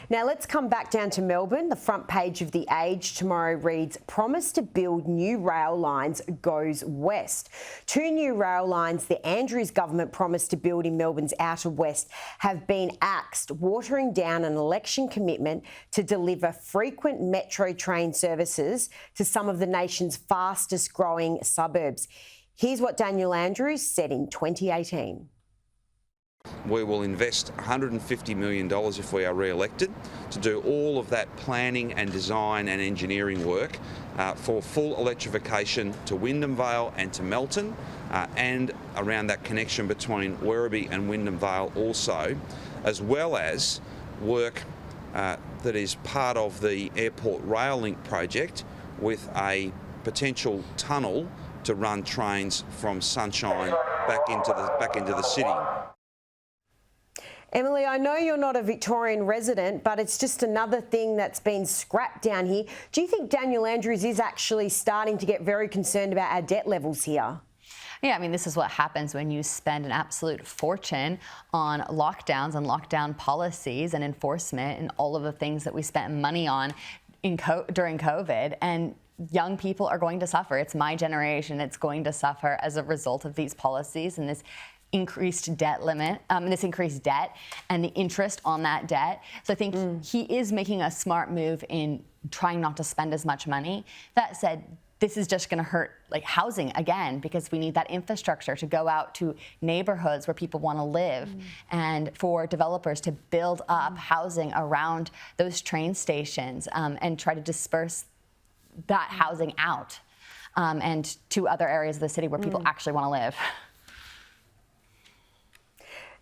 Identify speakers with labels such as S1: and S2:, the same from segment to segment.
S1: Now let's come back down to Melbourne. The front page of The Age tomorrow reads, promise to build new rail lines goes west. 2 new rail lines the Andrews government promised to build in Melbourne's outer west have been axed, watering down an election commitment to deliver frequent metro train services to some of the nation's fastest growing suburbs. Here's what Daniel Andrews said in 2018.
S2: We will invest $150 million if we are re-elected to do all of that planning and design and engineering work for full electrification to Wyndham Vale and to Melton, and around that connection between Werribee and Wyndham Vale also, as well as work that is part of the Airport Rail Link project with a potential tunnel to run trains from Sunshine back into the city.
S1: Emily, I know you're not a Victorian resident, but it's just another thing that's been scrapped down here. Do you think Daniel Andrews is actually starting to get very concerned about our debt levels here?
S3: Yeah, I mean, this is what happens when you spend an absolute fortune on lockdowns and lockdown policies and enforcement and all of the things that we spent money on during COVID. And young people are going to suffer. It's my generation. It's going to suffer as a result of these policies and this increased debt limit, this increased debt and the interest on that debt. So I think he is making a smart move in trying not to spend as much money. That said, this is just going to hurt like housing again, because we need that infrastructure to go out to neighborhoods where people want to live and for developers to build up housing around those train stations and try to disperse that housing out and to other areas of the city where people actually want to live.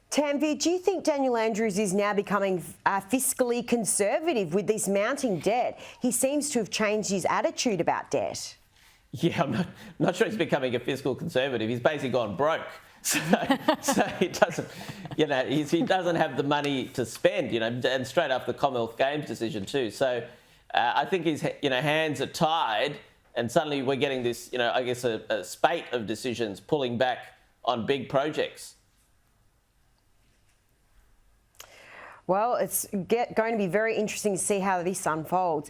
S1: Tanvi, do you think Daniel Andrews is now becoming fiscally conservative with this mounting debt? He seems to have changed his attitude about debt.
S4: Yeah, I'm not sure he's becoming a fiscal conservative. He's basically gone broke. So he doesn't, he doesn't have the money to spend, and straight after the Commonwealth Games decision too. So I think his, hands are tied, and suddenly we're getting this, I guess a spate of decisions pulling back on big projects.
S1: Well, it's going to be very interesting to see how this unfolds.